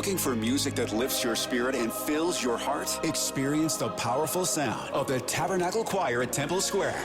Looking for music that lifts your spirit and fills your heart? Experience the powerful sound of the Tabernacle Choir at Temple Square.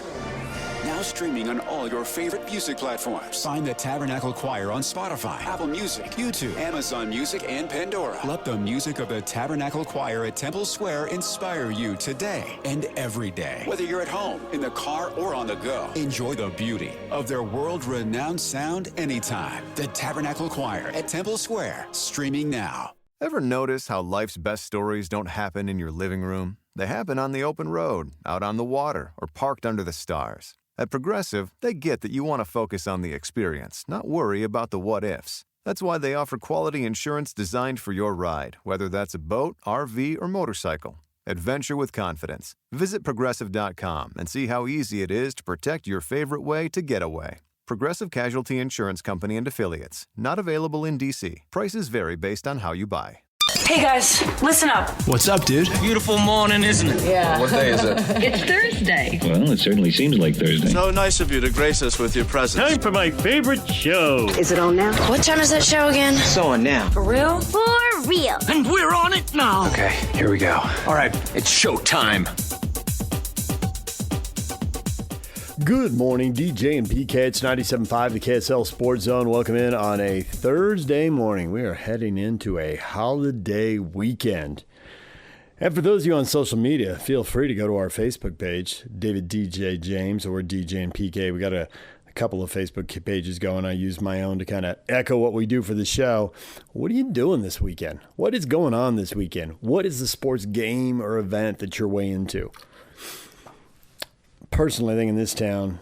Now streaming on all your favorite music platforms. Find the Tabernacle Choir on Spotify, Apple Music, YouTube, Amazon Music, and Pandora. Let the music of the Tabernacle Choir at Temple Square inspire you today and every day. Whether you're at home, in the car, or on the go, enjoy the beauty of their world-renowned sound anytime. The Tabernacle Choir at Temple Square, streaming now. Ever notice how life's best stories don't happen in your living room? They happen on the open road, out on the water, or parked under the stars. At Progressive, they get that you want to focus on the experience, not worry about the what-ifs. That's why they offer quality insurance designed for your ride, whether that's a boat, RV, or motorcycle. Adventure with confidence. Visit Progressive.com and see how easy it is to protect your favorite way to get away. Progressive Casualty Insurance Company and Affiliates. Not available in D.C. Prices vary based on how you buy. Hey guys, listen up. What's up, dude? Beautiful morning, isn't it? Yeah. What day is it? It's Thursday. Well, it certainly seems like Thursday. So nice of you to grace us with your presence. Time for my favorite show. Is it on now? What time is that show again? It's on now. For real? For real. And we're on it now. Okay, here we go. All right, it's showtime. Good morning, DJ and PK. It's 97.5, the KSL Sports Zone. Welcome in on a Thursday morning. We are heading into a holiday weekend. And for those of you on social media, feel free to go to our Facebook page, David DJ James or DJ and PK. We got a couple of Facebook pages going. I use my own to kind of echo what we do for the show. What are you doing this weekend? What is going on this weekend? What is the sports game or event that you're way into? Personally, I think in this town,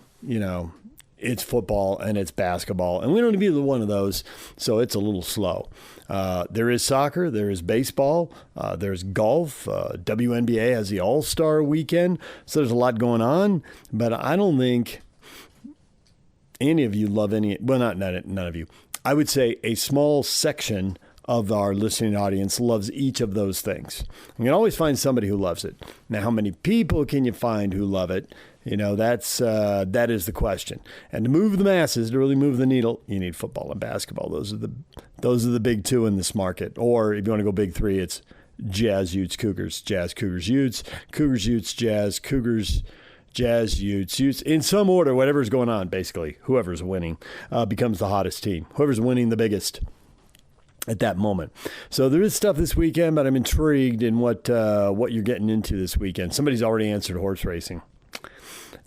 it's football and it's basketball, and we don't have either one of those, so it's a little slow. There is soccer, there is baseball, there's golf. WNBA has the All-Star weekend, so there's a lot going on, but I don't think any of you love any. Well, none of you. I would say a small section of our listening audience loves each of those things. You can always find somebody who loves it. Now, how many people can you find who love it? That is the question. And to move the masses, to really move the needle, you need football and basketball. Those are the big two in this market. Or if you want to go big three, it's Jazz, Utes, Cougars, Jazz, Cougars, Utes, Cougars, Utes, Jazz, Cougars, Jazz, Utes, in some order, whatever's going on, basically. Whoever's winning becomes the hottest team. Whoever's winning the biggest at that moment. So there is stuff this weekend, but I'm intrigued in what you're getting into this weekend. Somebody's already answered horse racing.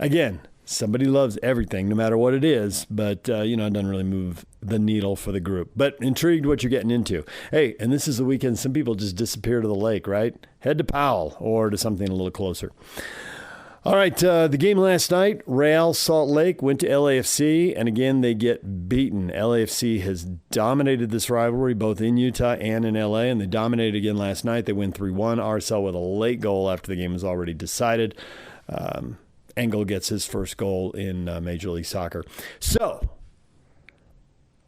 Again, somebody loves everything, no matter what it is, but, it doesn't really move the needle for the group. But intrigued what you're getting into. Hey, and this is the weekend some people just disappear to the lake, right? Head to Powell or to something a little closer. All right, the game last night, Real Salt Lake went to LAFC, and again, they get beaten. LAFC has dominated this rivalry, both in Utah and in LA, and they dominated again last night. They win 3-1. RSL with a late goal after the game was already decided. Engel gets his first goal in Major League Soccer. So,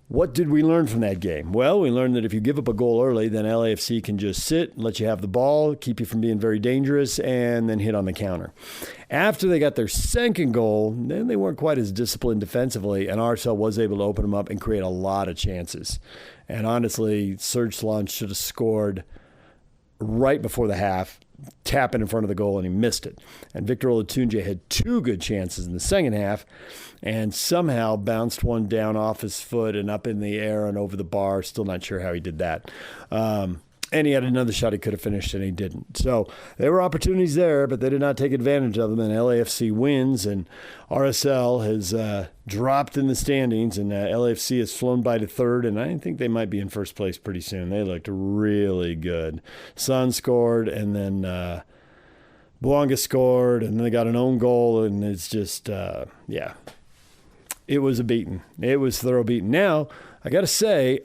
what did we learn from that game? Well, we learned that if you give up a goal early, then LAFC can just sit, let you have the ball, keep you from being very dangerous, and then hit on the counter. After they got their second goal, then they weren't quite as disciplined defensively, and RSL was able to open them up and create a lot of chances. And honestly, Serge Salon should have scored right before the half, tap it in front of the goal, and he missed it. And Victor Olatunji had two good chances in the second half and somehow bounced one down off his foot and up in the air and over the bar. Still not sure how he did that. And he had another shot he could have finished, and he didn't. So there were opportunities there, but they did not take advantage of them, and LAFC wins, and RSL has dropped in the standings, and LAFC has flown by to third, and I think they might be in first place pretty soon. They looked really good. Son scored, and then Bouanga scored, and then they got an own goal, and it's just, it was a beating. It was thorough beating. Now, I got to say,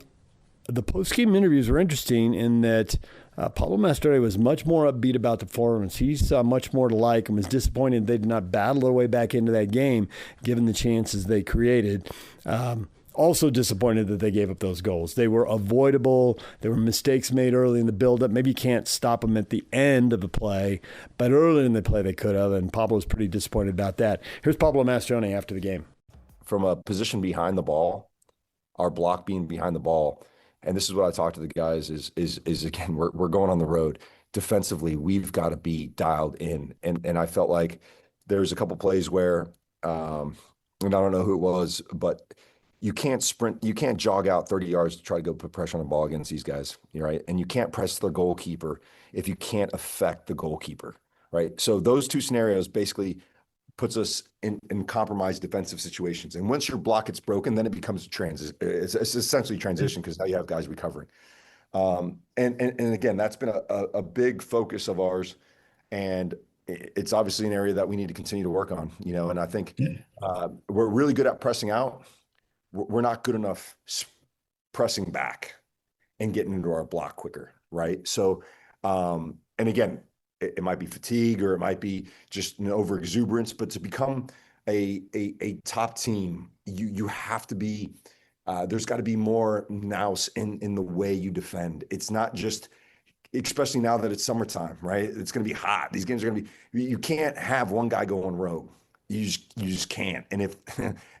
the post-game interviews were interesting in that Pablo Mastroianni was much more upbeat about the performance. He saw much more to like and was disappointed they did not battle their way back into that game, given the chances they created. Also disappointed that they gave up those goals. They were avoidable. There were mistakes made early in the build-up. Maybe you can't stop them at the end of the play, but early in the play they could have, and Pablo was pretty disappointed about that. Here's Pablo Mastroianni after the game. From a position behind the ball, our block being behind the ball, and this is what I talk to the guys is again, we're going on the road. Defensively, we've got to be dialed in. And I felt like there's a couple plays where, and I don't know who it was, but you can't sprint, you can't jog out 30 yards to try to go put pressure on the ball against these guys, right? And you can't press their goalkeeper if you can't affect the goalkeeper, right? So those two scenarios basically puts us in compromised defensive situations. And once your block gets broken, then it becomes it's essentially transition, because now you have guys recovering. And again, that's been a big focus of ours, and it's obviously an area that we need to continue to work on, and I think we're really good at pressing out. We're not good enough pressing back and getting into our block quicker, right? So, and again, it might be fatigue, or it might be just an over exuberance, but to become a top team, you have to be, there's got to be more nous in the way you defend. It's not just, especially now that it's summertime, right? It's going to be hot. These games are going to be, you can't have one guy go on rogue. You just can't. And if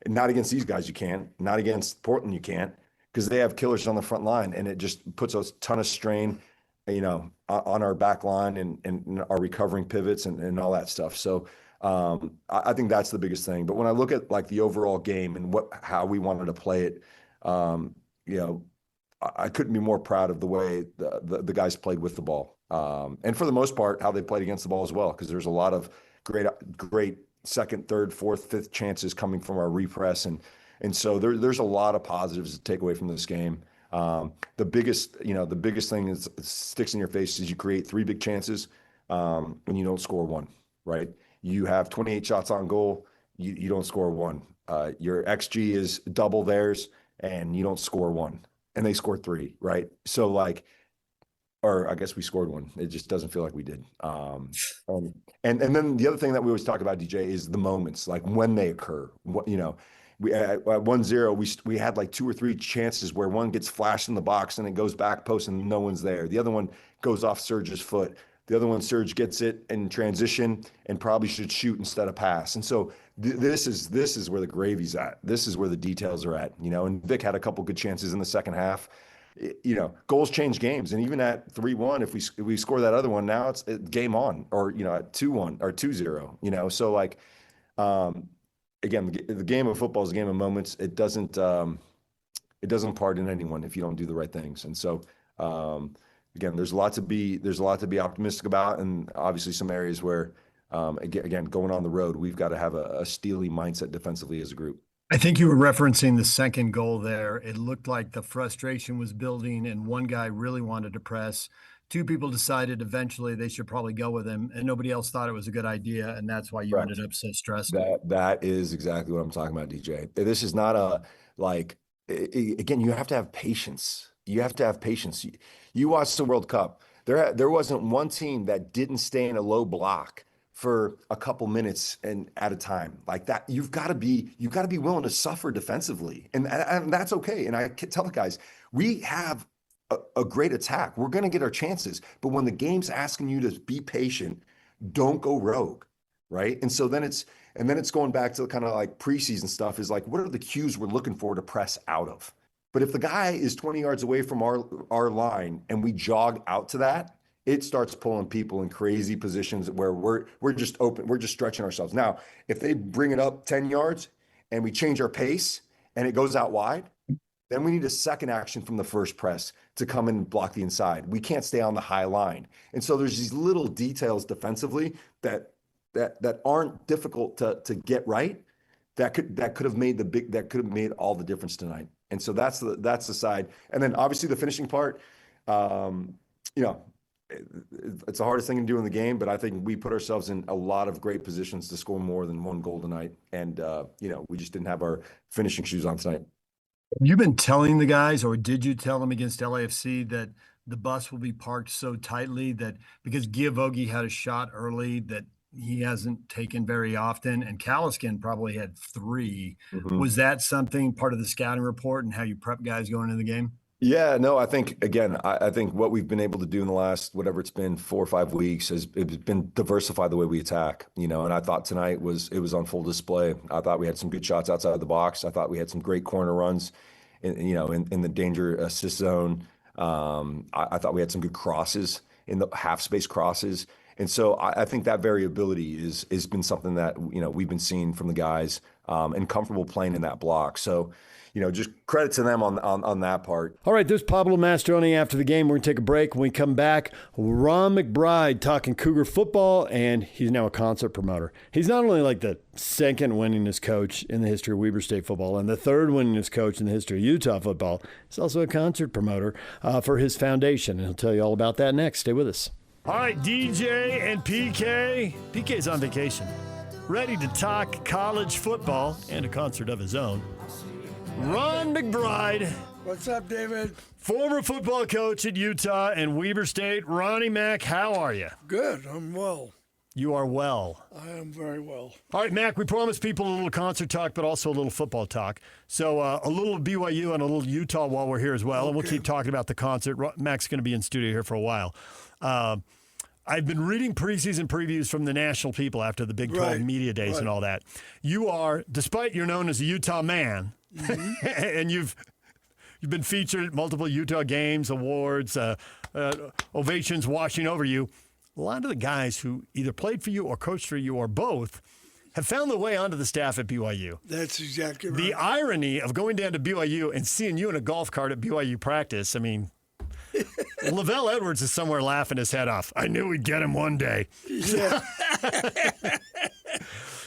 not against these guys, you can't. Not against Portland, you can't, because they have killers on the front line, and it just puts a ton of strain, on our back line and our recovering pivots and all that stuff. So I think that's the biggest thing. But when I look at like the overall game and how we wanted to play it, I couldn't be more proud of the way the guys played with the ball. And for the most part, how they played against the ball as well, because there's a lot of great second, third, fourth, fifth chances coming from our repress. And so there's a lot of positives to take away from this game. The biggest thing is sticks in your face is you create 3 big chances when you don't score one, right? You have 28 shots on goal, you don't score one. Your XG is double theirs, and you don't score one, and they scored 3, right? So or I guess we scored one. It just doesn't feel like we did. And then the other thing that we always talk about, DJ, is the moments, like when they occur. We at 1-0, we had like 2 or 3 chances where one gets flashed in the box and it goes back post and no one's there. The other one goes off Serge's foot. The other one, Serge gets it in transition and probably should shoot instead of pass. And so this is where the gravy's at. This is where the details are at. And Vic had a couple good chances in the second half. Goals change games, and even at 3-1, if we score that other one, now it's game on, or at 2-1 or 2-0. So like, again, the game of football is a game of moments. It doesn't pardon anyone if you don't do the right things. And so, again, there's a lot to be optimistic about, and obviously some areas where, again, going on the road, we've got to have a steely mindset defensively as a group. I think you were referencing the second goal there. It looked like the frustration was building, and one guy really wanted to press. 2 people decided eventually they should probably go with him, and nobody else thought it was a good idea, and that's why you ended up so stressed. That is exactly what I'm talking about, DJ. This is not again, you have to have patience. You have to have patience. You watch the World Cup. There wasn't one team that didn't stay in a low block for a couple minutes and at a time like that. You've got to be willing to suffer defensively, and that's okay. And I tell the guys, we have a great attack. We're going to get our chances, but when the game's asking you to be patient, don't go rogue, right? And so then it's going back to kind of like preseason stuff, is like, what are the cues we're looking for to press out of? But if the guy is 20 yards away from our line and we jog out to that, it starts pulling people in crazy positions where we're just open. We're just stretching ourselves. Now, if they bring it up 10 yards and we change our pace and it goes out wide, then we need a second action from the first press to come and block the inside. We can't stay on the high line. And so there's these little details defensively that aren't difficult to get right, that could have made all the difference tonight. And so that's the side. And then obviously the finishing part, it's the hardest thing to do in the game, but I think we put ourselves in a lot of great positions to score more than 1 goal tonight. And, we just didn't have our finishing shoes on tonight. You've been telling the guys, or did you tell them against LAFC, that the bus will be parked so tightly that because Giavogi had a shot early that he hasn't taken very often, and Caliscan probably had 3. Mm-hmm. Was that something part of the scouting report and how you prep guys going into the game? Yeah, no, I think, again, I think what we've been able to do in the last, whatever it's been, 4 or 5 weeks, it's been diversify the way we attack, and I thought tonight it was on full display. I thought we had some good shots outside of the box. I thought we had some great corner runs. in the danger assist zone. I thought we had some good crosses in the half space crosses. And so I think that variability has been something that, we've been seeing from the guys, and comfortable playing in that block. So, just credit to them on that part. All right, there's Pablo Mastroni after the game. We're going to take a break. When we come back, Ron McBride talking Cougar football, and he's now a concert promoter. He's not only like the second winningest coach in the history of Weber State football and the third winningest coach in the history of Utah football, he's also a concert promoter for his foundation, and he'll tell you all about that next. Stay with us. All right, DJ and PK. PK's on vacation, ready to talk college football and a concert of his own. Ron McBride. What's up, David? Former football coach at Utah and Weber State. Ronnie Mac, how are you? Good. I'm well. You are well. I am very well. All right, Mac, we promised people a little concert talk, but also a little football talk. So a little BYU and a little Utah while we're here as well. Okay. And we'll keep talking about the concert. Mac's going to be in studio here for a while. I've been reading preseason previews from the national people after the Big 12 media days and all that. You are, despite you're known as a Utah man, and you've been featured at multiple Utah games, awards, ovations washing over you. A lot of the guys who either played for you or coached for you or both have found their way onto the staff at BYU. That's exactly right. The irony of going down to BYU and seeing you in a golf cart at BYU practice, I mean, Lavelle Edwards is somewhere laughing his head off. I knew we'd get him one day. Yeah.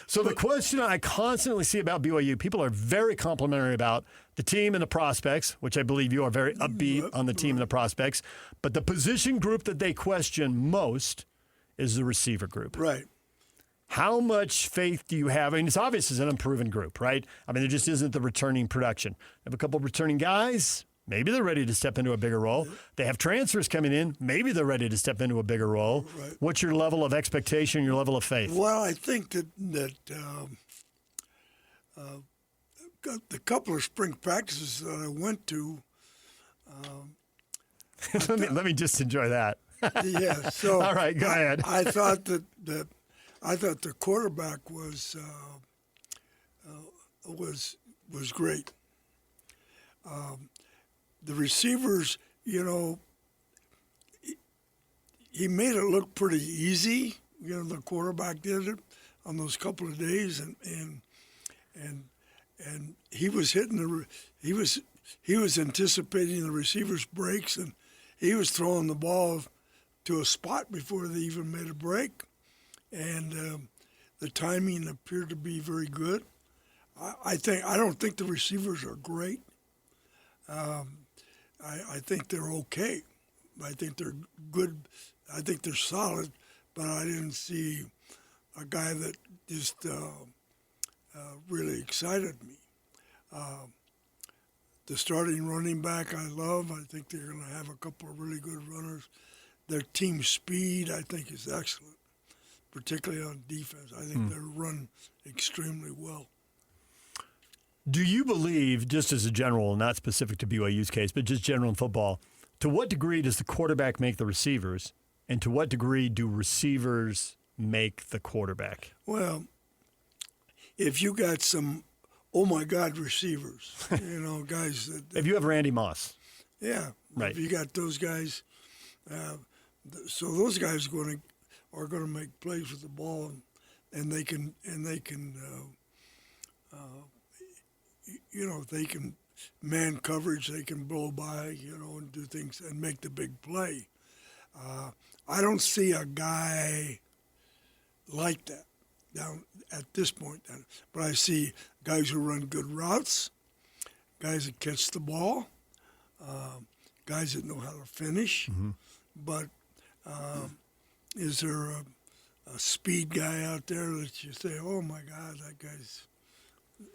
So the question I constantly see about BYU, people are very complimentary about the team and the prospects, which I believe you are very upbeat on the team and the prospects. But the position group that they question most is the receiver group. Right. How much faith do you have? I mean, it's obvious it's an unproven group, right? I mean, there just isn't the returning production. They have a couple of returning guys. Maybe they're ready to step into a bigger role. They have transfers coming in. Maybe they're ready to step into a bigger role. Right. What's your level of expectation, your level of faith? Well, I think that the couple of spring practices that I went to. Let me just enjoy that. Yeah. So all right, go ahead. I thought that the quarterback was great. The receivers, he made it look pretty easy. The quarterback did it on those couple of days, and he was hitting he was anticipating the receivers' breaks, and he was throwing the ball to a spot before they even made a break, and the timing appeared to be very good. I don't think the receivers are great. I think they're okay. I think they're good. I think they're solid, but I didn't see a guy that just really excited me. The starting running back I love. I think they're going to have a couple of really good runners. Their team speed, I think, is excellent, particularly on defense. I think they run extremely well. Do you believe, just as a general, not specific to BYU's case, but just general in football, to what degree does the quarterback make the receivers, and to what degree do receivers make the quarterback? Well, if you got some, oh my God, receivers, guys that. If you have Randy Moss. Yeah. Right. If you got those guys, so those guys are going to make plays with the ball, and they can. They can man coverage, they can blow by, and do things and make the big play. I don't see a guy like that down at this point, but I see guys who run good routes, guys that catch the ball, guys that know how to finish. Mm-hmm. But is there a speed guy out there that you say, oh my God, that guy's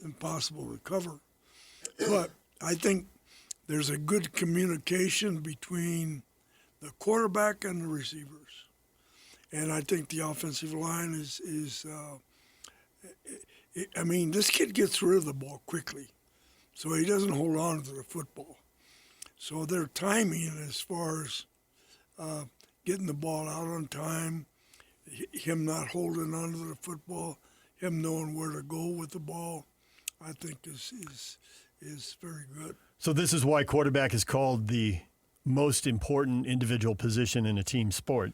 impossible to cover? But I think there's a good communication between the quarterback and the receivers. And I think the offensive line is this kid gets rid of the ball quickly, so he doesn't hold on to the football. So their timing as far as getting the ball out on time, him not holding on to the football, him knowing where to go with the ball, I think is is very good. So this is why quarterback is called the most important individual position in a team sport,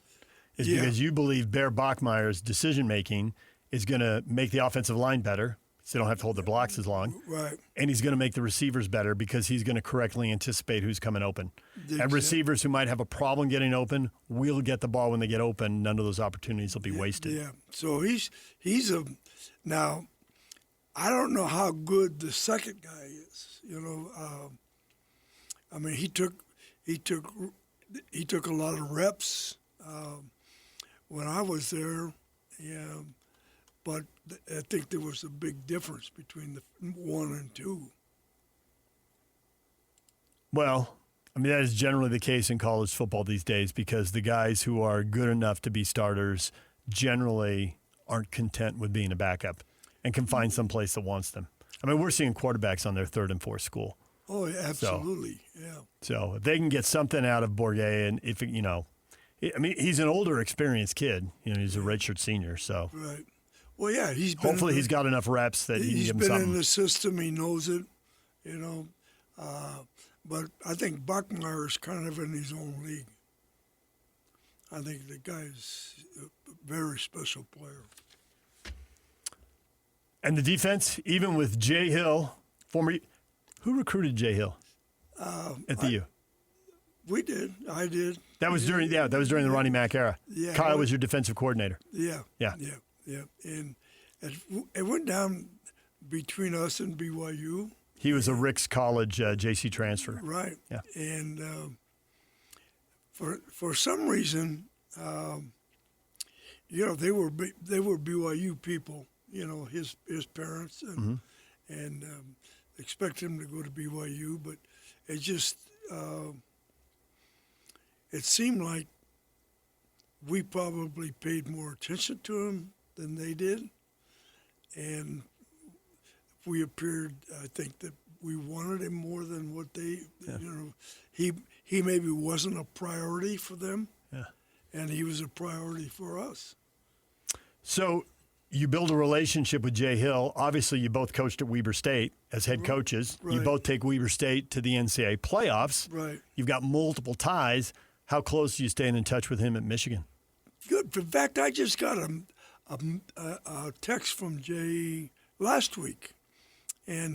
is because you believe Bear Bachmeier's decision-making is going to make the offensive line better, so they don't have to hold their blocks as long. Right. And he's going to make the receivers better because he's going to correctly anticipate who's coming open. And receivers who might have a problem getting open will get the ball when they get open. None of those opportunities will be wasted. Yeah. So he's a now. I don't know how good the second guy is. You know, I mean, he took a lot of reps when I was there. Yeah. But I think there was a big difference between the 1 and 2. Well, I mean, that is generally the case in college football these days because the guys who are good enough to be starters generally aren't content with being a backup and can find some place that wants them. I mean, we're seeing quarterbacks on their 3rd and 4th school. Oh, yeah, absolutely, So if they can get something out of Bourget, and if, you know, I mean, he's an older, experienced kid. You know, he's a redshirt senior, so. Right. Well, yeah, he's been hopefully he's got enough reps that he can give him something. He's been in the system. He knows it, you know. But I think Bachmeier is kind of in his own league. I think the guy's a very special player. And the defense, even with Jay Hill, who recruited Jay Hill at the U? We did. I did. That was during the Ronnie Mack era. Yeah, Kyle was your defensive coordinator. Yeah. And it went down between us and BYU. He was a Rick's College JC transfer. Right. Yeah. And for some reason, you know, they were BYU people. You know, his parents and expect him to go to BYU, but it just it seemed like we probably paid more attention to him than they did, and we appeared, I think, that we wanted him more than what they, you know, he maybe wasn't a priority for them, and he was a priority for us. So you build a relationship with Jay Hill. Obviously, you both coached at Weber State as head coaches. Right. You both take Weber State to the NCAA playoffs. Right. You've got multiple ties. How close are you staying in touch with him at Michigan? Good. In fact, I just got a text from Jay last week, and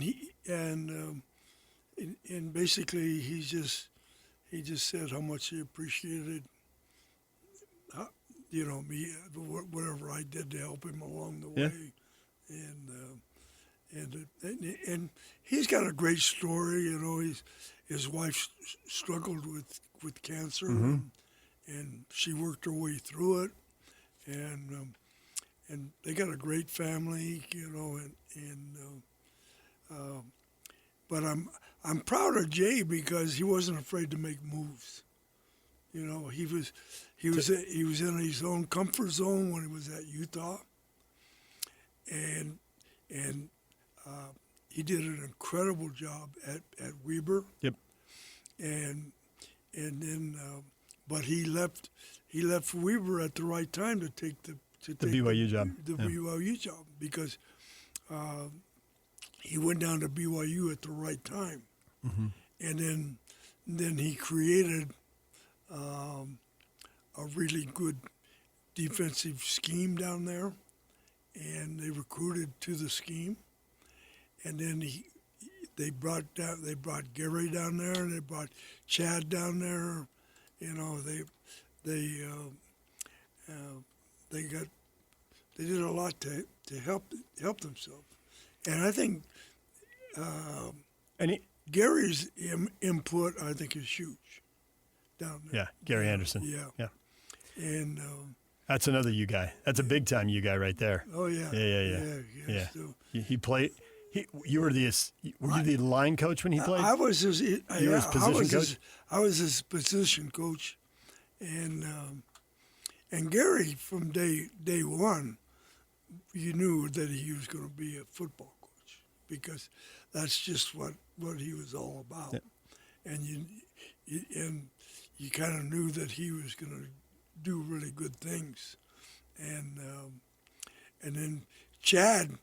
basically he just said how much he appreciated, you know, me, whatever I did to help him along the way, and he's got a great story. You know, his wife struggled with cancer, and she worked her way through it, and they got a great family, you know, but I'm proud of Jay because he wasn't afraid to make moves. You know, he was in his own comfort zone when he was at Utah, and he did an incredible job at Weber. Yep. And then, but he left Weber at the right time to take the BYU job. The BYU job because he went down to BYU at the right time, and then he created a really good defensive scheme down there, and they recruited to the scheme, and then they brought Gary down there, and they brought Chad down there. You know, they did a lot to help themselves, and I think Gary's input I think is huge down there. Yeah, Gary Anderson. Yeah. And that's another U guy. That's a big time U guy right there. Oh yeah. Yeah. So, he played. You were you the line coach when he played? I was his. You were his position coach. I was his position coach, and Gary from day one, you knew that he was going to be a football coach because that's just what he was all about, and you kind of knew that he was going to do really good things, and then Chad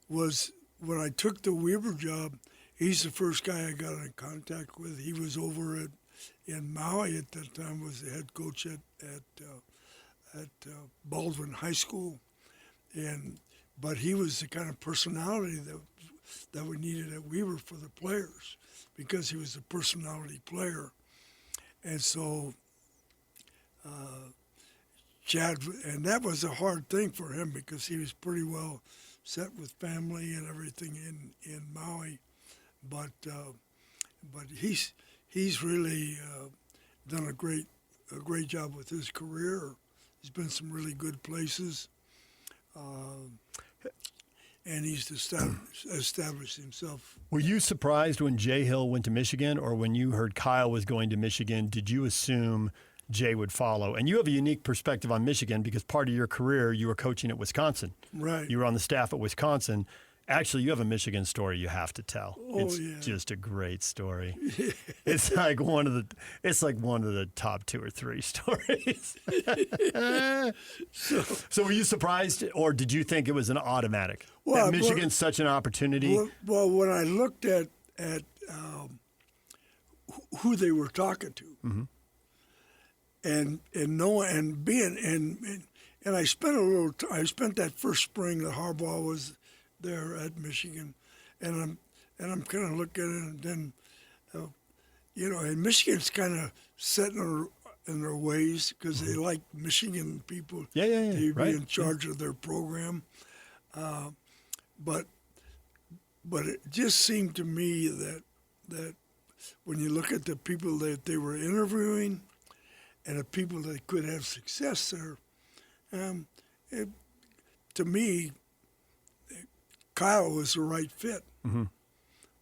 was. When I took the Weber job, he's the first guy I got in contact with. He was over in Maui at that time, was the head coach at Baldwin High School, but he was the kind of personality that we needed at Weaver for the players, because he was a personality player. And so Chad, and that was a hard thing for him because he was pretty well set with family and everything in Maui, but he's really done a great job with his career. He's been some really good places, and he's established himself. Were you surprised when Jay Hill went to Michigan, or when you heard Kyle was going to Michigan, did you assume Jay would follow? And you have a unique perspective on Michigan because part of your career you were coaching at Wisconsin. Right. You were on the staff at Wisconsin. Actually, you have a Michigan story you have to tell. It's just a great story. It's like one of the top 2 or 3 stories. So were you surprised, or did you think it was an automatic? That Michigan's such an opportunity? Well, when I looked at who they were talking to, mm-hmm. and I spent I spent that first spring that Harbaugh was there at Michigan, and I'm kind of looking at it, and then and Michigan's kind of set in their ways because they like Michigan people to be in charge of their program, but it just seemed to me that when you look at the people that they were interviewing and the people that could have success there, to me, Kyle was the right fit, mm-hmm.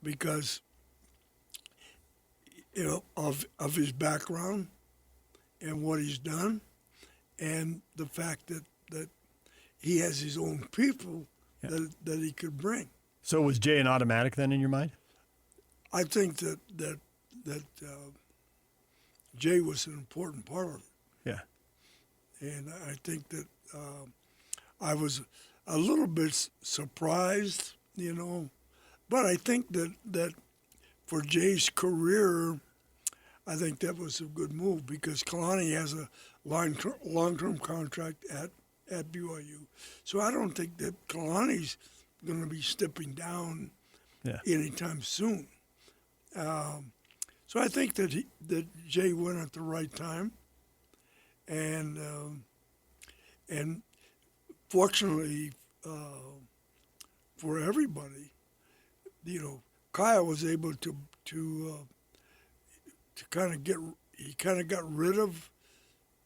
because of his background and what he's done, and the fact that he has his own people that he could bring. So was Jay an automatic then in your mind? I think that Jay was an important part of it. Yeah. And I think that I was a little bit surprised, but I think that for Jay's career, I think that was a good move because Kalani has a long-term contract at BYU. So I don't think that Kalani's going to be stepping down anytime soon. So I think that Jay went at the right time, and fortunately for everybody, Kyle was able to kind of got rid of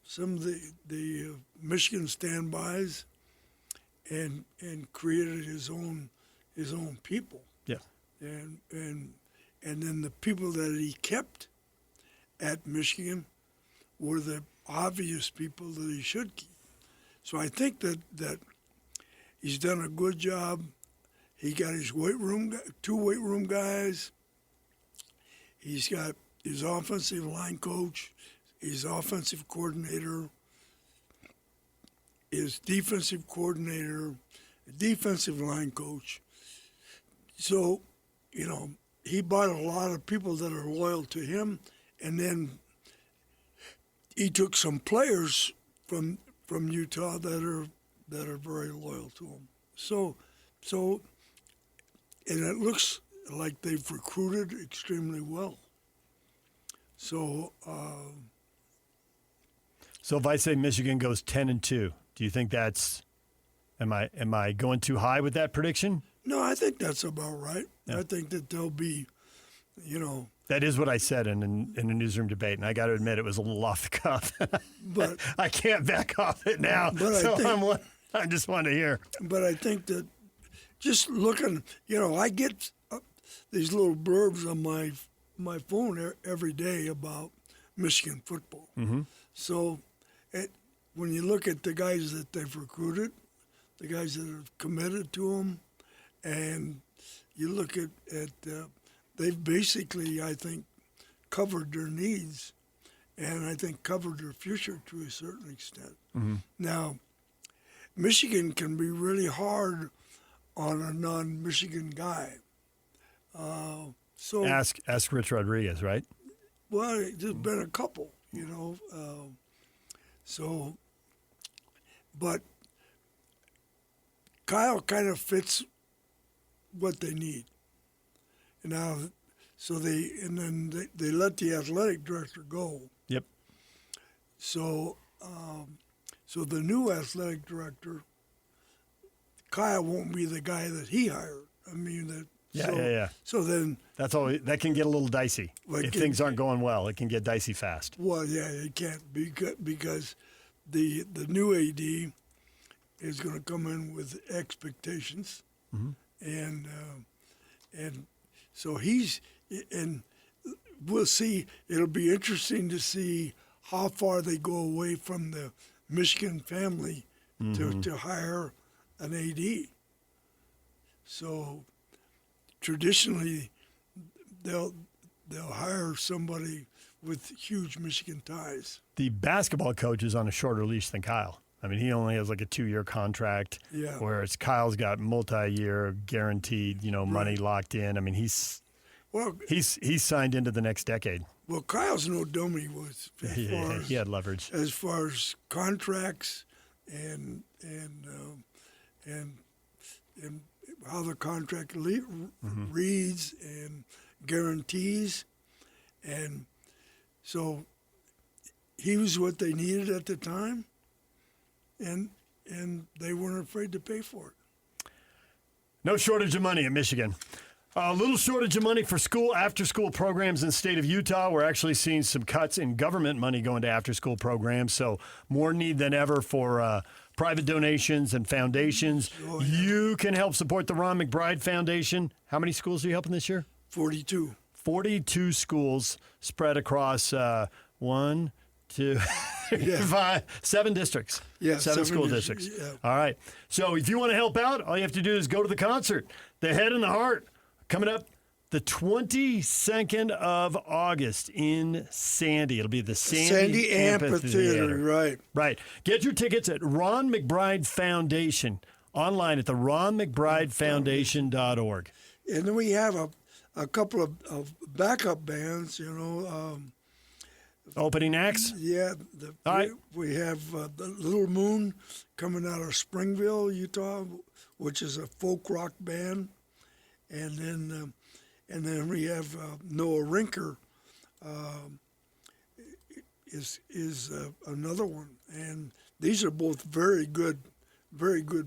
some of the Michigan standbys and created his own people. Yeah. And then the people that he kept at Michigan were the obvious people that he should keep. So I think that he's done a good job. He got his two weight room guys. He's got his offensive line coach, his offensive coordinator, his defensive coordinator, defensive line coach. So, he bought a lot of people that are loyal to him, and then he took some players from Utah that are very loyal to him. So, and it looks like they've recruited extremely well. So, so if I say Michigan goes 10-2, do you think that's? Am I going too high with that prediction? No, I think that's about right. Yeah. I think that they'll be, That is what I said in a newsroom debate, and I got to admit it was a little off the cuff. But I can't back off it now, I just want to hear. But I think that just looking, I get these little blurbs on my phone every day about Michigan football. Mm-hmm. So when you look at the guys that they've recruited, the guys that have committed to them, and you look at they've basically, I think, covered their needs, and I think covered their future to a certain extent. Mm-hmm. Now, Michigan can be really hard on a non-Michigan guy. So Ask Rich Rodriguez, right? well, there's been a couple, but Kyle kind of fits what they need. Now, so they let the athletic director go. Yep. So, so the new athletic director, Kyle won't be the guy that he hired. I mean, Yeah. So then That's all. That can get a little dicey if things aren't going well. It can get dicey fast. well, yeah, it can't because the new AD is going to come in with expectations, and so we'll see. It'll be interesting to see how far they go away from the Michigan family to hire an AD. So traditionally, they'll hire somebody with huge Michigan ties. The basketball coach is on a shorter leash than Kyle. I mean, he only has like a 2-year contract, whereas Kyle's got multi-year guaranteed, money locked in. I mean, he's signed into the next decade. Well, Kyle's no dummy he had leverage as far as contracts and how the contract reads and guarantees, and so he was what they needed at the time, and they weren't afraid to pay for it. No shortage of money in Michigan. A little shortage of money for after-school programs in the state of Utah. We're actually seeing some cuts in government money going to after-school programs, so more need than ever for private donations and foundations. Oh, yeah. You can help support the Ron McBride Foundation. How many schools are you helping this year? 42. 42 schools spread across 1, 2, 5, 7 districts. Yeah, 7 school districts. Yeah. All right. So if you want to help out, all you have to do is go to the concert. The Head and the Heart. Coming up the 22nd of August in Sandy. It'll be the Sandy Amphitheater, right. Right. Get your tickets at Ron McBride Foundation, online at the ronmcbridefoundation.org. And then we have a couple of backup bands, Opening acts? Yeah. All right. We have the Little Moon coming out of Springville, Utah, which is a folk rock band. And then we have Noah Rinker is another one, and these are both very good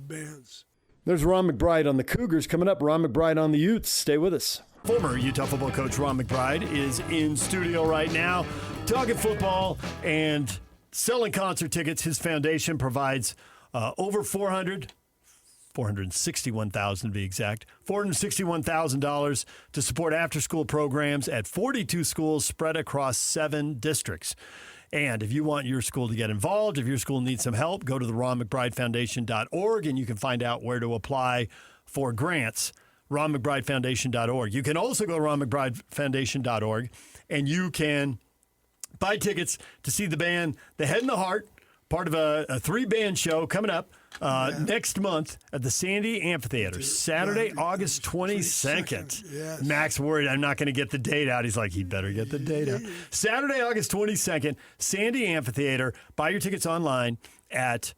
bands. There's Ron McBride on the Cougars. Coming up, Ron McBride on the Utes. Stay with us. Former Utah football coach Ron McBride is in studio right now, talking football and selling concert tickets. His foundation provides over $461,000 to be exact, $461,000 to support after-school programs at 42 schools spread across 7 districts. And if you want your school to get involved, if your school needs some help, go to the ronmcbridefoundation.org and you can find out where to apply for grants, ronmcbridefoundation.org. You can also go to ronmcbridefoundation.org and you can buy tickets to see the band The Head and the Heart, part of a 3-band show coming up next month at the Sandy Amphitheater, Saturday, August 22nd. Yes. Max worried I'm not going to get the date out. He's like, he better get the date out. Saturday, August 22nd, Sandy Amphitheater. Buy your tickets online at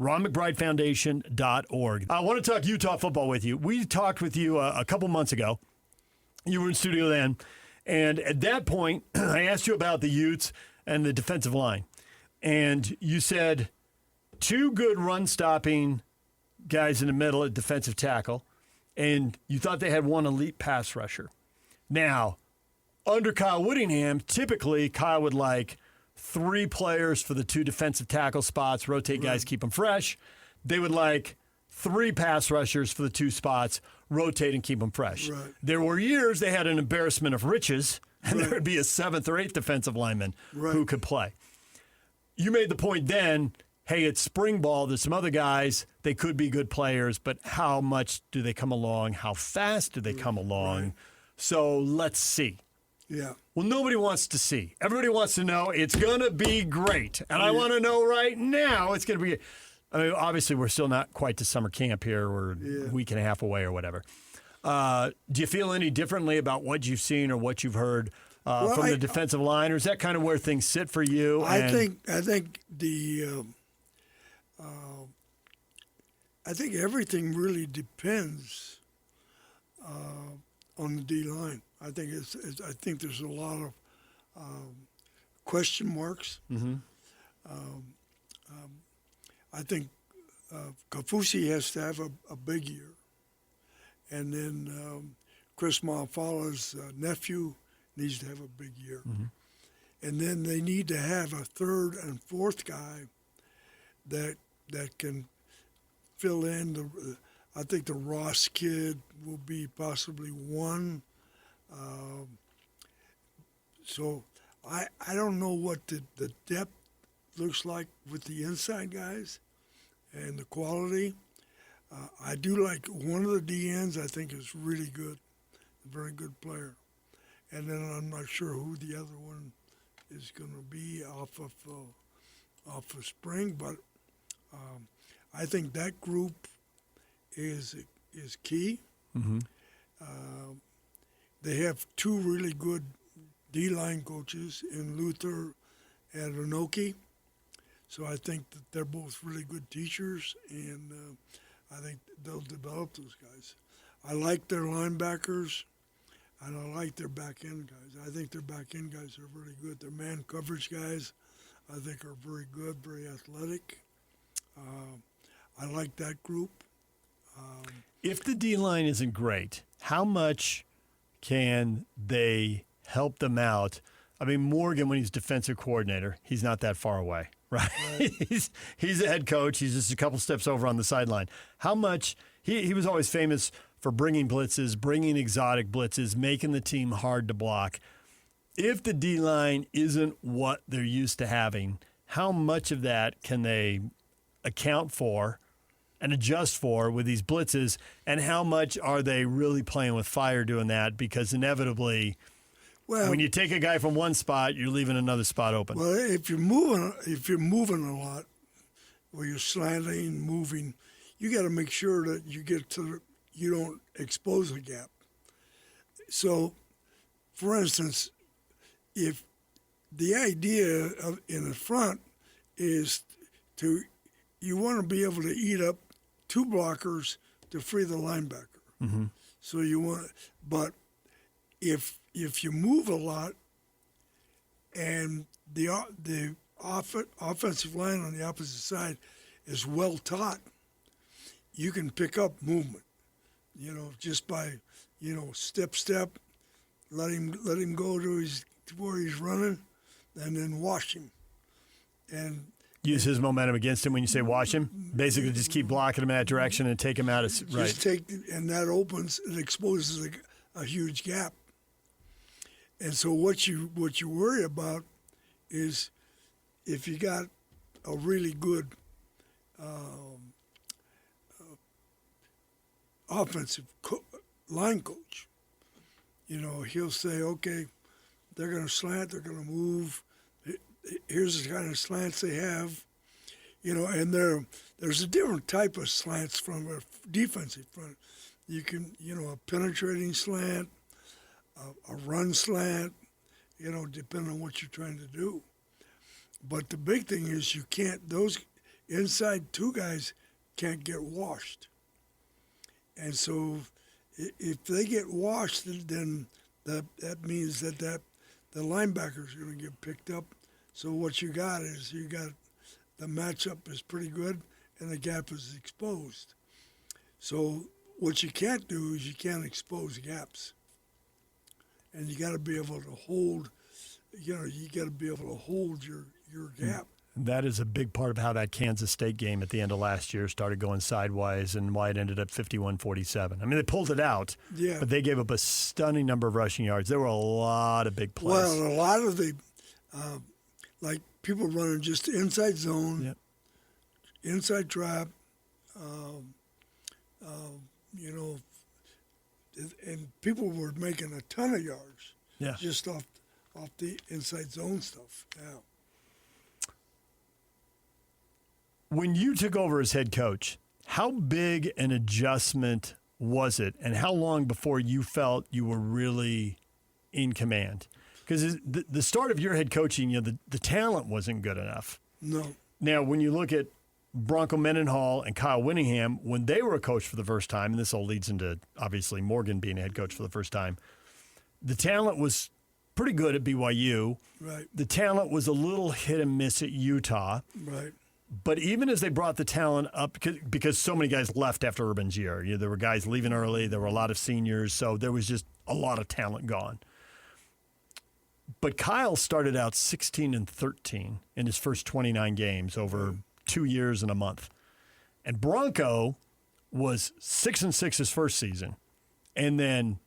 ronmcbridefoundation.org. I want to talk Utah football with you. We talked with you a couple months ago. You were in studio then. And at that point, I asked you about the Utes and the defensive line. And you said 2 good run-stopping guys in the middle at defensive tackle, and you thought they had 1 elite pass rusher. Now, under Kyle Whittingham, typically Kyle would like 3 players for the 2 defensive tackle spots, rotate guys, keep them fresh. They would like 3 pass rushers for the 2 spots, rotate and keep them fresh. Right. There were years they had an embarrassment of riches, and there would be a 7th or 8th defensive lineman who could play. You made the point then, hey, it's spring ball. There's some other guys. They could be good players, but how much do they come along? How fast do they come along? Right. So let's see. Yeah. Well, nobody wants to see. Everybody wants to know it's going to be great. And I want to know right now it's going to be – I mean, obviously we're still not quite to summer camp here. We're a week and a half away or whatever. Do you feel any differently about what you've seen or what you've heard from the defensive line, or is that kind of where things sit for you? I think everything really depends on the D line. I think I think there's a lot of question marks. Mm-hmm. I think Kafusi has to have a big year, and then Chris Malfala's nephew needs to have a big year, and then they need to have a third and fourth guy that can fill in. I think the Ross kid will be possibly one. So I don't know what the depth looks like with the inside guys and the quality. I do like one of the DNs. I think is really good, a very good player. And then I'm not sure who the other one is going to be off of spring, but I think that group is key. Mm-hmm. They have two really good D-line coaches in Luther and Inoki. So I think that they're both really good teachers, and I think they'll develop those guys. I like their linebackers, and I like their back-end guys. I think their back-end guys are really good. Their man coverage guys, I think, are very good, very athletic. I like that group. If the D-line isn't great, how much can they help them out? I mean, Morgan, when he's defensive coordinator, he's not that far away, right? He's a head coach. He's just a couple steps over on the sideline. How much he was always famous for bringing blitzes, bringing exotic blitzes, making the team hard to block. If the D-line isn't what they're used to having, how much of that can they account for and adjust for with these blitzes, and how much are they really playing with fire doing that? Because inevitably, when you take a guy from one spot, you're leaving another spot open. Well, if you're moving a lot, where you're slanting, moving, you got to make sure that you don't expose a gap. So, for instance, if the idea in the front is you want to be able to eat up two blockers to free the linebacker. Mm-hmm. So but if you move a lot and the offensive line on the opposite side is well taught, you can pick up movement. Just by step, let him go to where he's running, and then wash him, and use his momentum against him. When you say wash him, basically just keep blocking him in that direction and take him out. And that opens and exposes a huge gap. And so what you worry about is if you got a really good offensive line coach, he'll say, okay, they're going to slant, they're going to move. Here's the kind of slants they have, and there's a different type of slants from a defensive front. You can, a penetrating slant, a run slant, depending on what you're trying to do. But the big thing is those inside two guys can't get washed. And so if they get washed, then that means that the linebackers are going to get picked up. So what you got is the matchup is pretty good and the gap is exposed. So what you can't do is you can't expose gaps. And you got to be able to hold, you got to be able to hold your gap. That is a big part of how that Kansas State game at the end of last year started going sideways and why it ended up 51-47. I mean, they pulled it out, but they gave up a stunning number of rushing yards. There were a lot of big plays. Well, a lot of the, like people running just inside zone, inside trap, and people were making a ton of yards just off the inside zone stuff. Yeah. When you took over as head coach, how big an adjustment was it, and how long before you felt you were really in command? Because the start of your head coaching, the talent wasn't good enough. No. Now, when you look at Bronco Mendenhall and Kyle Whittingham, when they were a coach for the first time, and this all leads into, obviously, Morgan being a head coach for the first time, the talent was pretty good at BYU. Right. The talent was a little hit and miss at Utah. Right. But even as they brought the talent up, because so many guys left after Urban's year, there were guys leaving early, there were a lot of seniors, so there was just a lot of talent gone. But Kyle started out 16-13 in his first 29 games over 2 years and a month. And Bronco was 6-6 his first season, and then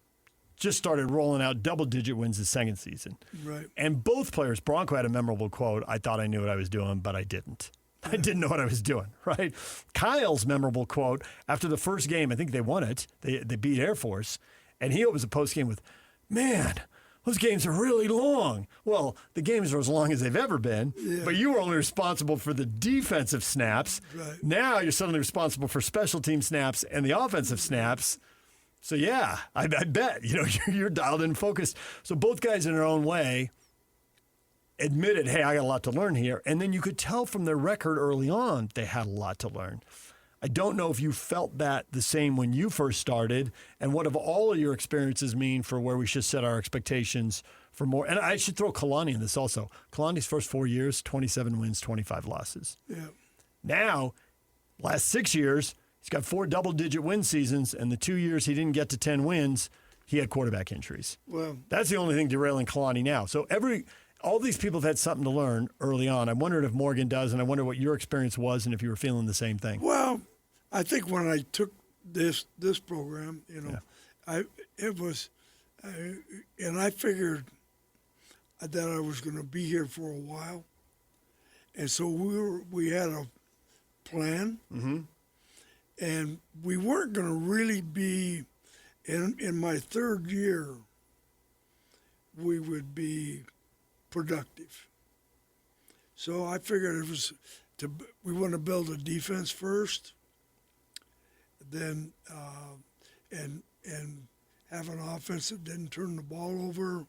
just started rolling out double-digit wins his second season. Right. And both players, Bronco had a memorable quote, "I thought I knew what I was doing, but I didn't." I didn't know what I was doing, right? Kyle's memorable quote after the first game, I think they won it. They beat Air Force, and he opens a post-game with, "Man, those games are really long." Well, the games are as long as they've ever been, but you were only responsible for the defensive snaps. Right. Now you're suddenly responsible for special team snaps and the offensive snaps. So, yeah, I bet, you're dialed in focused. So both guys in their own way admitted, hey, I got a lot to learn here. And then you could tell from their record early on they had a lot to learn. I don't know if you felt that the same when you first started, and what have all of your experiences mean for where we should set our expectations for more. And I should throw Kalani in this also. Kalani's first 4 years, 27 wins, 25 losses. Yeah. Now, last 6 years, he's got 4 double-digit win seasons, and the 2 years he didn't get to 10 wins, he had quarterback injuries. Well, that's the only thing derailing Kalani now. So all these people have had something to learn early on. I wondered if Morgan does, and I wonder what your experience was and if you were feeling the same thing. Well, I think when I took this program, I figured that I was going to be here for a while, and so we had a plan, and we weren't going to really be in my third year. We would be productive. So I figured we want to build a defense first, then and have an offense that didn't turn the ball over,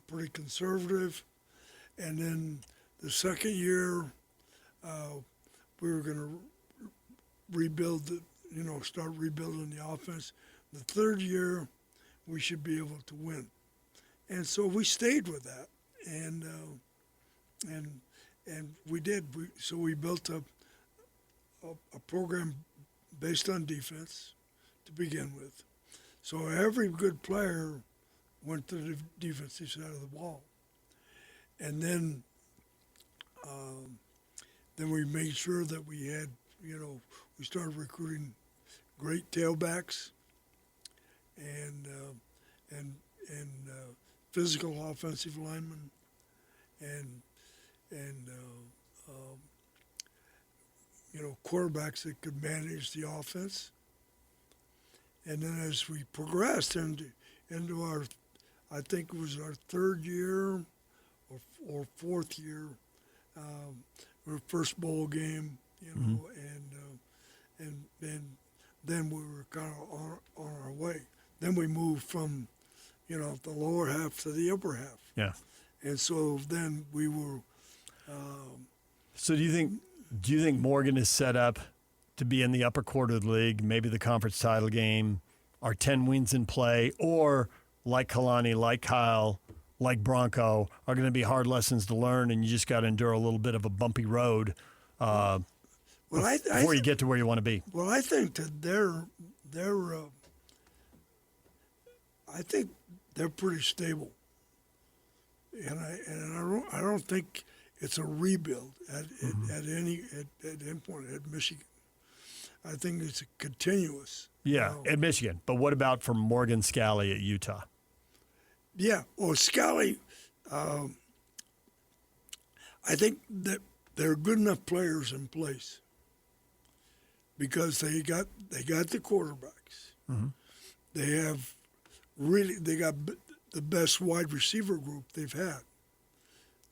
pretty conservative. And then the second year, we were going to rebuild start rebuilding the offense. The third year, we should be able to win. And so we stayed with that. And we did. So we built a program based on defense to begin with. So every good player went to the defensive side of the ball, and then we made sure that we had, we started recruiting great tailbacks and physical offensive linemen, and quarterbacks that could manage the offense. And then as we progressed into our, I think it was our third year or fourth year, our first bowl game, and then we were kind of on our way. Then we moved from, the lower half to the upper half. Yeah. And so then we were. So do you think Morgan is set up to be in the upper quarter of the league, maybe the conference title game, are 10 wins in play, or like Kalani, like Kyle, like Bronco, are going to be hard lessons to learn, and you just got to endure a little bit of a bumpy road before you get to where you want to be? Well, I think that I think they're pretty stable, and I don't think it's a rebuild at any point at Michigan. I think it's a continuous. Yeah, at Michigan. But what about for Morgan Scally at Utah? Yeah, well, Scally, I think that there are good enough players in place because they got the quarterbacks. Mm-hmm. They got the best wide receiver group they've had.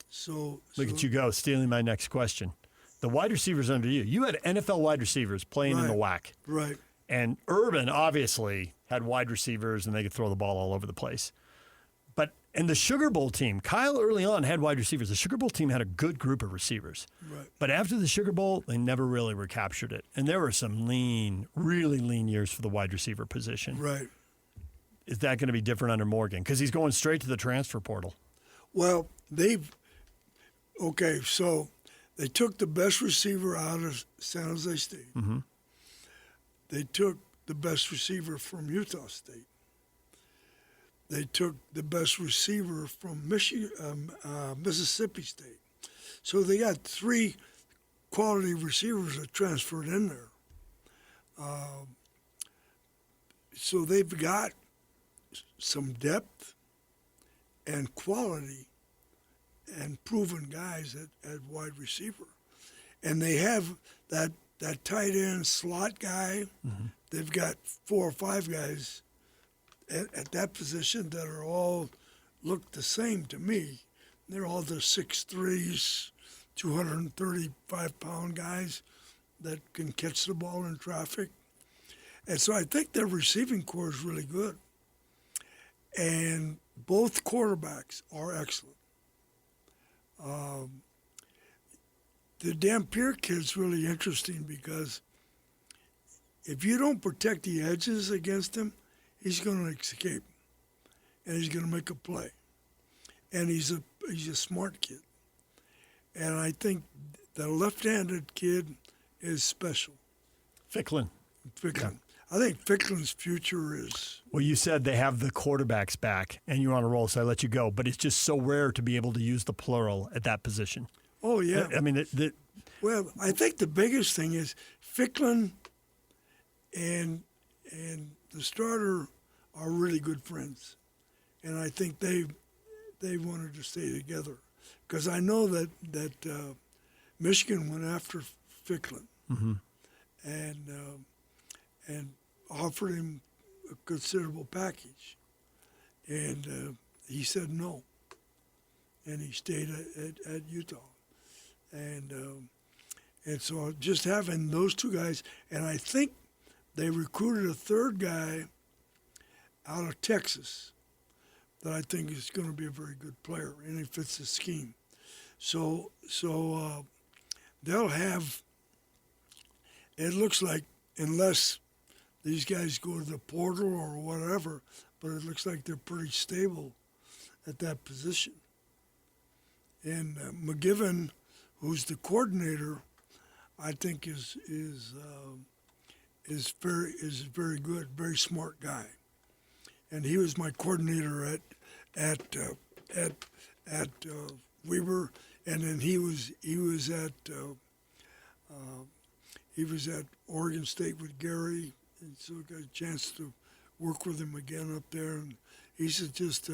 So look at you go, stealing my next question. The wide receivers under you. You had NFL wide receivers playing in the WAC. Right. And Urban obviously had wide receivers and they could throw the ball all over the place. And the Sugar Bowl team, Kyle early on had wide receivers. The Sugar Bowl team had a good group of receivers. Right. But after the Sugar Bowl, they never really recaptured it. And there were some really lean years for the wide receiver position. Right. Is that going to be different under Morgan? Because he's going straight to the transfer portal. Well, so they took the best receiver out of San Jose State. Mm-hmm. They took the best receiver from Utah State. They took the best receiver from Mississippi State. So they got 3 quality receivers that transferred in there. So they've got some depth and quality and proven guys at wide receiver. And they have that tight end slot guy. Mm-hmm. They've got 4 or 5 guys at that position that are all look the same to me. They're all the 6'3", 235-pound guys that can catch the ball in traffic. And so I think their receiving core is really good. And both quarterbacks are excellent. The Dampier kid's really interesting because if you don't protect the edges against him, he's going to escape, and he's going to make a play. And he's a smart kid. And I think the left-handed kid is special. Ficklin. Yeah. I think Ficklin's future is... Well, you said they have the quarterbacks back, and you're on a roll, so I let you go. But it's just so rare to be able to use the plural at that position. Oh, yeah. I mean, well, I think the biggest thing is Ficklin and the starter are really good friends. And I think they wanted to stay together. Because I know that Michigan went after Ficklin mm-hmm. and offered him a considerable package. And he said no. And he stayed at Utah. And so just having those 2 guys, and I think they recruited a 3rd guy out of Texas that I think is going to be a very good player, and he fits the scheme. So they'll have, it looks like, unless these guys go to the portal or whatever, but it looks like they're pretty stable at that position. And McGivern, who's the coordinator, I think is very good, very smart guy. And he was my coordinator at Weber, and then he was at Oregon State with Gary, and so I got a chance to work with him again up there. And he's just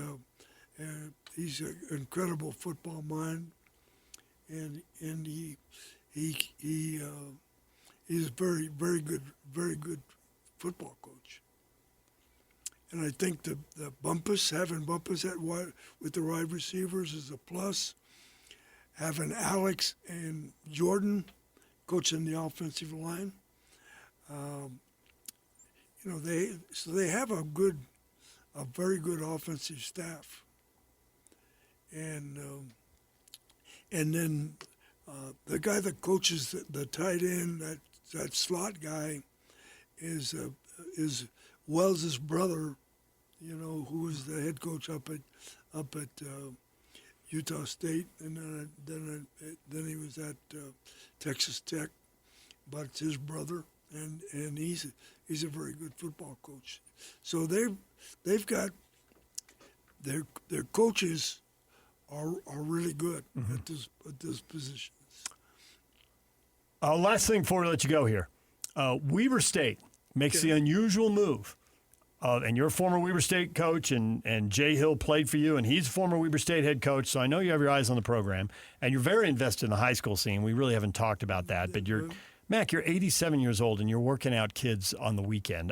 he's an incredible football mind, and he's a very good football coach. And I think the having Bumpus with the wide receivers is a plus. Having Alex and Jordan coaching the offensive line, they have a very good offensive staff. And then the guy that coaches the tight end, that slot guy, is Wells' brother, who was the head coach up at Utah State, and then he was at Texas Tech, but it's his brother, and he's a very good football coach. So they've got their coaches are really good mm-hmm. at those positions. Last thing before we let you go here, Weber State makes the unusual move. And you're a former Weber State coach, and Jay Hill played for you, and he's a former Weber State head coach, so I know you have your eyes on the program, and you're very invested in the high school scene. We really haven't talked about that, but you're 87 years old, and you're working out kids on the weekend.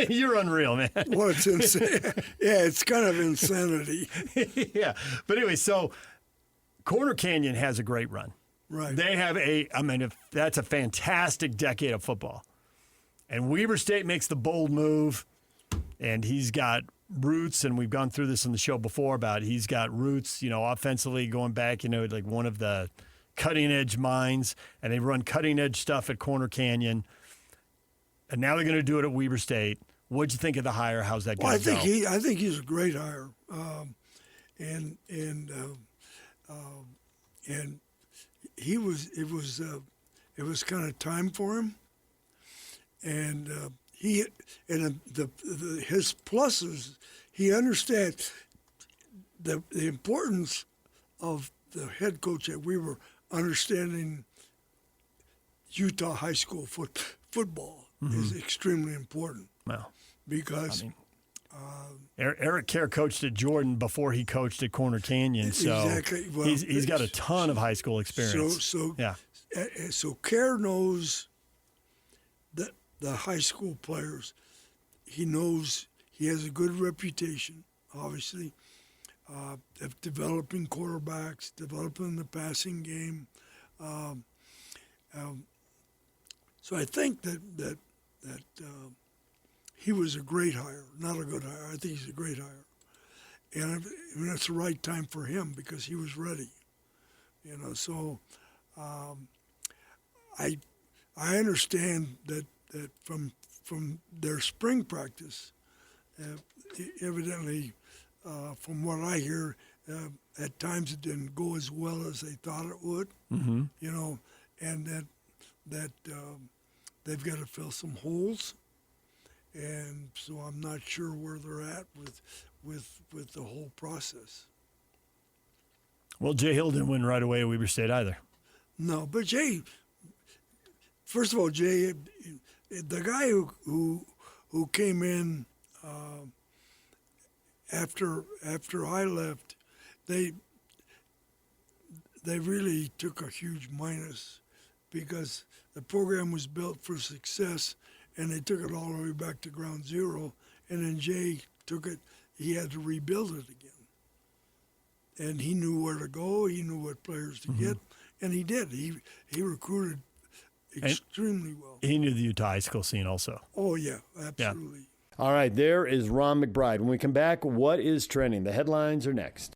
You're unreal, man. Well, it's insane. Yeah, it's kind of insanity. Yeah. But anyway, so Corner Canyon has a great run. Right. They have that's a fantastic decade of football. And Weber State makes the bold move, and he's got roots, and we've gone through this on the show before about he's got roots, offensively going back, like one of the cutting-edge minds, and they run cutting-edge stuff at Corner Canyon. And now they're going to do it at Weber State. What'd you think of the hire? How's that going? I think he's a great hire, and he was. It was kind of time for him, and his pluses. He understands the importance of the head coach at Weber understanding Utah high school football is extremely important. Well, because Eric Kerr coached at Jordan before he coached at Corner Canyon, so exactly. Well, he's got a ton of high school experience. So Kerr knows the high school players. He knows he has a good reputation, obviously, of developing quarterbacks, developing the passing game. So I think that he was a great hire, not a good hire. I think he's a great hire. And it's the right time for him because he was ready. So I understand that from their spring practice, evidently, from what I hear, at times it didn't go as well as they thought it would. Mm-hmm. And that they've got to fill some holes. And so I'm not sure where they're at with the whole process. Well, Jay Hill didn't win right away at Weber State either. No, but Jay, first of all, Jay, the guy who came in after I left, they really took a huge minus because the program was built for success. And they took it all the way back to ground zero. And then Jay took it, he had to rebuild it again. And he knew where to go, he knew what players to get, and he did. He recruited extremely well. He knew the Utah high school scene also. Oh, yeah, absolutely. Yeah. All right, there is Ron McBride. When we come back, what is trending? The headlines are next.